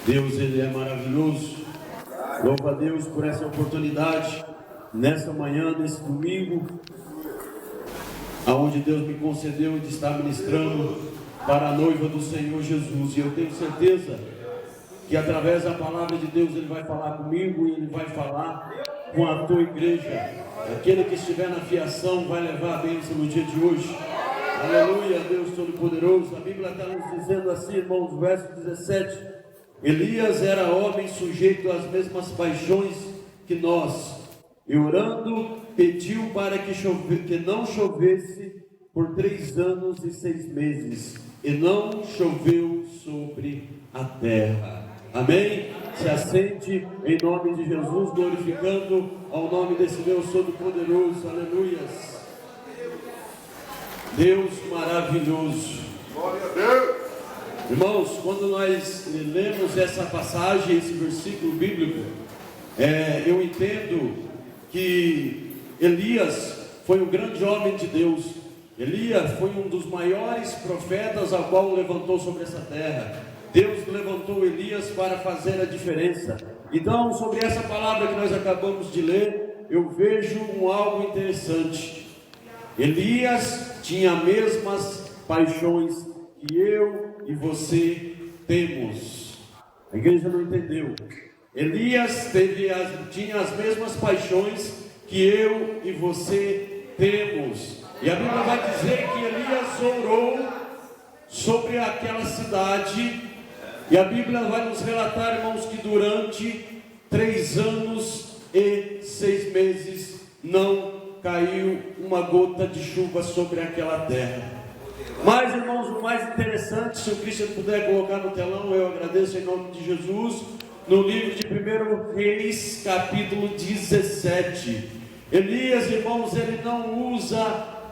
Deus, Ele é maravilhoso. Louva a Deus por essa oportunidade, nessa manhã, nesse domingo, aonde Deus me concedeu de estar ministrando para a noiva do Senhor Jesus. E eu tenho certeza que através da palavra de Deus Ele vai falar comigo e Ele vai falar com a tua igreja. Aquele que estiver na fiação vai levar a bênção no dia de hoje. Aleluia, Deus Todo-Poderoso. A Bíblia está nos dizendo assim, irmãos, verso 17: Elias era homem sujeito às mesmas paixões que nós, e orando pediu para que não chovesse por 3 anos e 6 meses, e não choveu sobre a terra. Amém? Se assente em nome de Jesus, glorificando ao nome desse Deus Todo-Poderoso. Aleluias. Deus maravilhoso. Glória a Deus. Irmãos, quando nós lemos essa passagem, esse versículo bíblico, eu entendo que Elias foi um grande homem de Deus. Elias foi um dos maiores profetas ao qual levantou sobre essa terra. Deus levantou Elias para fazer a diferença. Então, sobre essa palavra que nós acabamos de ler, eu vejo algo interessante. Elias tinha as mesmas paixões que eu e você temos. A igreja não entendeu. Elias tinha as mesmas paixões que eu e você temos. E a Bíblia vai dizer que Elias orou sobre aquela cidade. E a Bíblia vai nos relatar, irmãos, que durante 3 anos e 6 meses não caiu uma gota de chuva sobre aquela terra. Mas, irmãos, o mais interessante, se o Cristian puder colocar no telão, eu agradeço em nome de Jesus, no livro de 1 Reis, capítulo 17. Elias, irmãos, ele não usa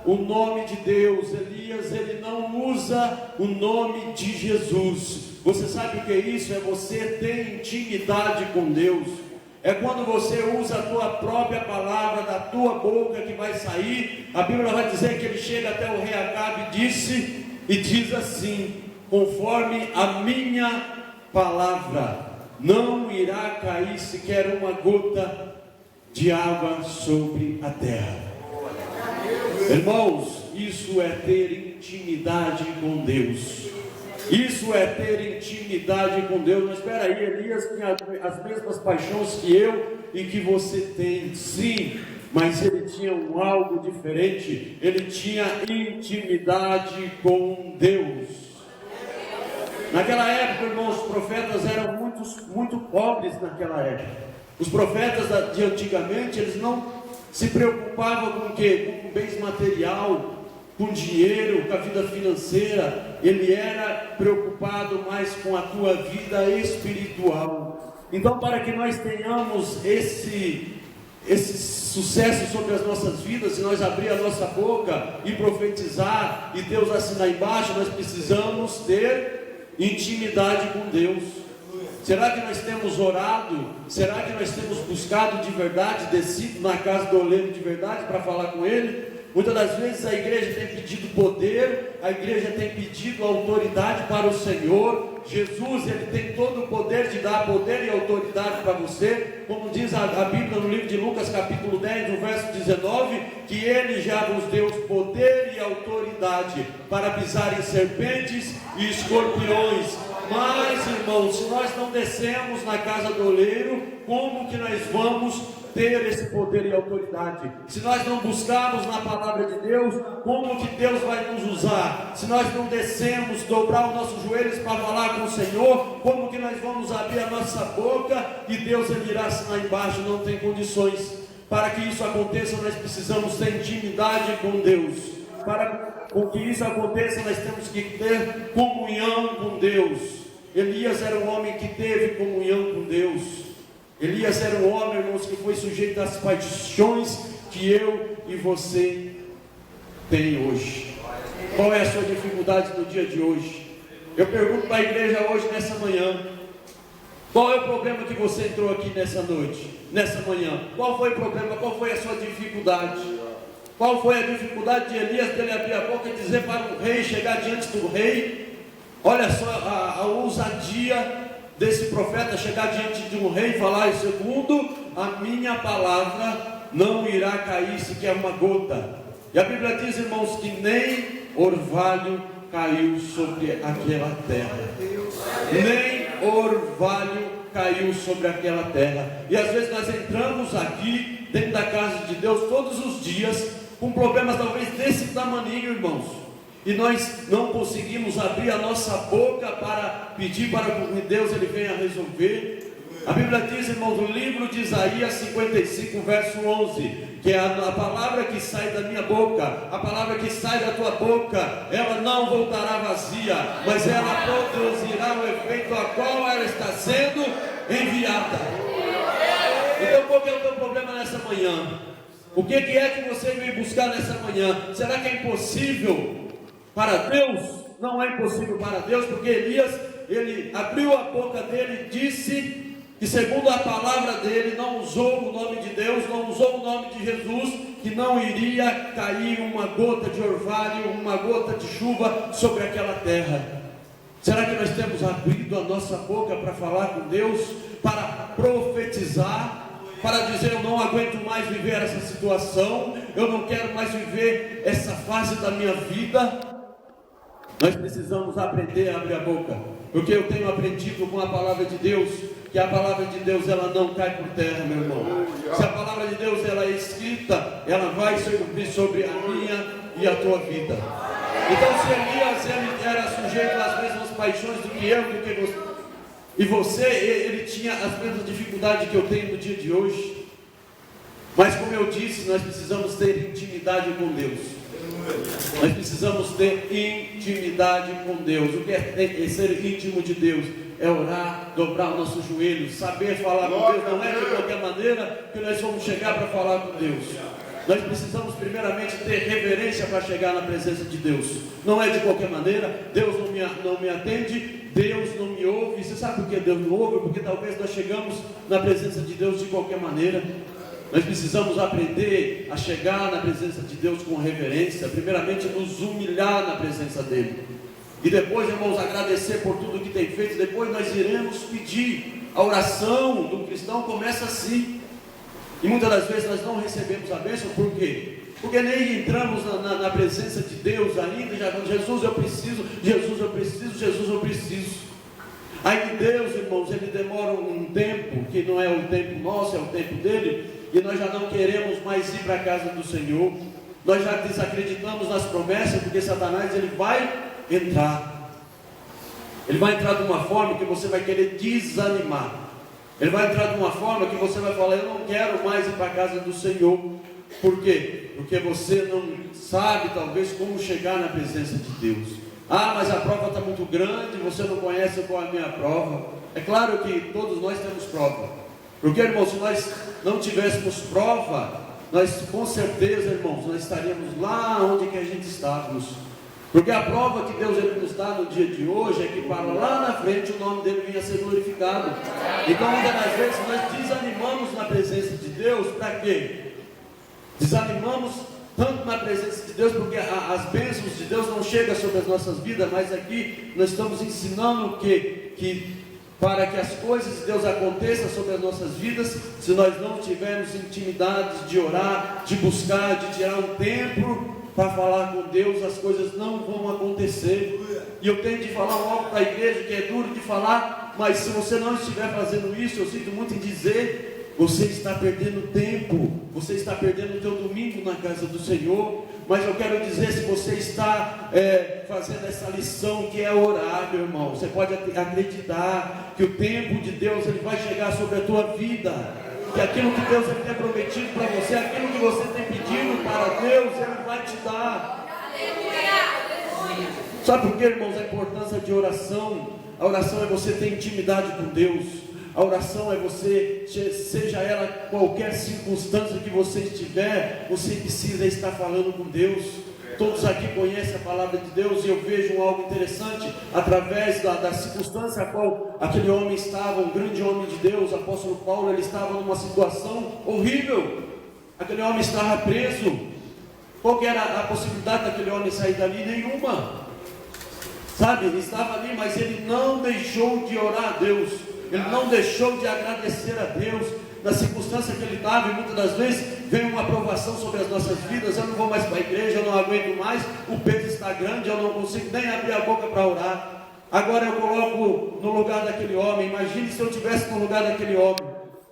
o nome de Deus. Elias, ele não usa o nome de Jesus. Você sabe o que é isso? É você ter intimidade com Deus. É quando você usa a tua própria palavra da tua boca que vai sair. A Bíblia vai dizer que ele chega até o rei Acabe e diz assim: conforme a minha palavra, não irá cair sequer uma gota de água sobre a terra. Irmãos, isso é ter intimidade com Deus. Isso é ter intimidade com Deus. Mas espera aí, Elias tinha as mesmas paixões que eu e que você tem, sim, mas ele tinha algo diferente. Ele tinha intimidade com Deus. Naquela época, irmãos, os profetas eram muito pobres naquela época. Os profetas de antigamente, eles não se preocupavam com o quê? Com bens material, com dinheiro, com a vida financeira. Ele era preocupado mais com a tua vida espiritual. Então, para que nós tenhamos esse sucesso sobre as nossas vidas, se nós abrir a nossa boca e profetizar e Deus assinar embaixo, nós precisamos ter intimidade com Deus. Será que nós temos orado? Será que nós temos buscado de verdade, descido na casa do oleiro de verdade para falar com Ele? Muitas das vezes a igreja tem pedido poder, a igreja tem pedido autoridade para o Senhor. Jesus, Ele tem todo o poder de dar poder e autoridade para você, como diz a Bíblia no livro de Lucas capítulo 10, no verso 19, que Ele já nos deu poder e autoridade para pisar em serpentes e escorpiões. Mas, irmãos, se nós não descemos na casa do oleiro, como que nós vamos ter esse poder e autoridade? Se nós não buscarmos na palavra de Deus, como que Deus vai nos usar? Se nós não descemos, dobrar os nossos joelhos para falar com o Senhor, como que nós vamos abrir a nossa boca e Deus ele irá assinar embaixo? Não tem condições. Para que isso aconteça, nós precisamos ter intimidade com Deus. Para que isso aconteça, nós temos que ter comunhão com Deus. Elias era um homem que teve comunhão com Deus. Elias era um homem, irmãos, que foi sujeito às paixões que eu e você tem hoje. Qual é a sua dificuldade no dia de hoje? Eu pergunto para a igreja hoje, nessa manhã: qual é o problema que você entrou aqui nessa noite, nessa manhã? Qual foi o problema? Qual foi a sua dificuldade? Qual foi a dificuldade de Elias dele abrir a boca e dizer para o rei, chegar diante do rei? Olha só a ousadia desse profeta chegar diante de um rei e falar: segundo a minha palavra, não irá cair sequer uma gota. E a Bíblia diz, irmãos, que nem orvalho caiu sobre aquela terra. Nem orvalho caiu sobre aquela terra. E às vezes nós entramos aqui dentro da casa de Deus todos os dias com problemas talvez desse tamaninho, irmãos, e nós não conseguimos abrir a nossa boca para pedir para que Deus ele venha resolver. A Bíblia diz, irmãos, no livro de Isaías 55, verso 11, que a palavra que sai da minha boca, a palavra que sai da tua boca, ela não voltará vazia, mas ela produzirá o efeito a qual ela está sendo enviada. Então, qual que é o teu problema nessa manhã? O que é que você veio buscar nessa manhã? Será que é impossível para Deus? Não é impossível para Deus, porque Elias, ele abriu a boca dele e disse que, segundo a palavra dele, não usou o nome de Deus, não usou o nome de Jesus, que não iria cair uma gota de orvalho, uma gota de chuva sobre aquela terra. Será que nós temos abrido a nossa boca para falar com Deus, para profetizar, para dizer: eu não aguento mais viver essa situação, eu não quero mais viver essa fase da minha vida? Nós precisamos aprender a abrir a boca, porque eu tenho aprendido com a palavra de Deus, que a palavra de Deus ela não cai por terra, meu irmão. Se a palavra de Deus ela é escrita, ela vai se cumprir sobre a minha e a tua vida. Então, se Elias ele era sujeito às mesmas paixões do que eu, do que você, e você, ele tinha as mesmas dificuldades que eu tenho no dia de hoje. Mas, como eu disse, nós precisamos ter intimidade com Deus. Nós precisamos ter intimidade com Deus. O que é ser íntimo de Deus? É orar, dobrar os nossos joelhos, saber falar com Deus. Não é de qualquer maneira que nós vamos chegar para falar com Deus. Nós precisamos primeiramente ter reverência para chegar na presença de Deus. Não é de qualquer maneira. Deus não me atende, Deus não me ouve. Você sabe por que Deus não ouve? Porque talvez nós chegamos na presença de Deus de qualquer maneira. Nós precisamos aprender a chegar na presença de Deus com reverência. Primeiramente nos humilhar na presença dEle, e depois, irmãos, agradecer por tudo que tem feito. Depois nós iremos pedir. A oração do cristão começa assim. E muitas das vezes nós não recebemos a bênção. Por quê? Porque nem entramos na presença de Deus ainda, já falamos: Jesus eu preciso, Jesus eu preciso, Jesus eu preciso. Aí Deus, irmãos, ele demora um tempo, que não é o tempo nosso, é o tempo dele, e nós já não queremos mais ir para a casa do Senhor. Nós já desacreditamos nas promessas, porque Satanás ele vai entrar. Ele vai entrar de uma forma que você vai querer desanimar. Ele vai entrar de uma forma que você vai falar: eu não quero mais ir para a casa do Senhor. Por quê? Porque você não sabe talvez como chegar na presença de Deus. Ah, mas a prova está muito grande, você não conhece qual é a minha prova. É claro que todos nós temos prova. Porque, irmãos, se nós não tivéssemos prova, nós com certeza, irmãos, nós estaríamos lá onde que a gente estávamos. Porque a prova que Deus ele nos dá no dia de hoje é que para lá na frente o nome dele vinha a ser glorificado. Então, muitas das vezes nós desanimamos na presença de Deus. Para quê? Desanimamos tanto na presença de Deus, porque as bênçãos de Deus não chegam sobre as nossas vidas. Mas aqui nós estamos ensinando que para que as coisas de Deus aconteçam sobre as nossas vidas, se nós não tivermos intimidade de orar, de buscar, de tirar um tempo para falar com Deus, as coisas não vão acontecer. E eu tenho de falar algo para a igreja que é duro de falar, mas se você não estiver fazendo isso, eu sinto muito em dizer, você está perdendo tempo, você está perdendo o teu domingo na casa do Senhor. Mas eu quero dizer, se você está fazendo essa lição que é orar, meu irmão, você pode acreditar que o tempo de Deus ele vai chegar sobre a tua vida, que aquilo que Deus ele tem prometido para você, aquilo que você tem pedido para Deus, Ele vai te dar. Sabe por que, irmãos, a importância de oração? A oração é você ter intimidade com Deus. A oração é você, seja ela qualquer circunstância que você estiver, você precisa estar falando com Deus. Todos aqui conhecem a palavra de Deus, e eu vejo algo interessante através da circunstância a qual aquele homem estava, um grande homem de Deus, o apóstolo Paulo. Ele estava numa situação horrível. Aquele homem estava preso. Qual que era a possibilidade daquele homem sair dali? Nenhuma. Sabe, ele estava ali, mas ele não deixou de orar a Deus. ele não deixou de agradecer a Deus na circunstância que ele estava. E muitas das vezes vem uma aprovação sobre as nossas vidas: eu não vou mais para a igreja, eu não aguento mais, o peso está grande, eu não consigo nem abrir a boca para orar. Agora eu coloco no lugar daquele homem. Imagine se eu estivesse no lugar daquele homem,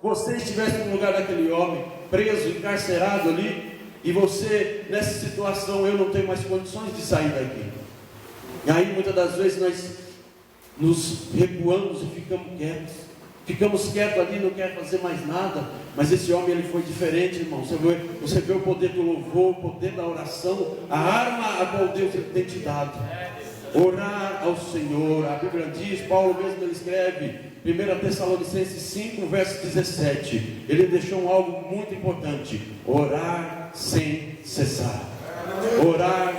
você estivesse no lugar daquele homem, preso, encarcerado ali, e você nessa situação: eu não tenho mais condições de sair daqui. E aí muitas das vezes nós nos recuamos e ficamos quietos ali, não quer fazer mais nada. Mas esse homem, ele foi diferente, irmão. Você vê o poder do louvor, o poder da oração, a arma a qual Deus tem te dado. Orar ao Senhor. A Bíblia diz, Paulo mesmo ele escreve, 1 Tessalonicenses 5, verso 17. Ele deixou algo muito importante: orar sem cessar. Orar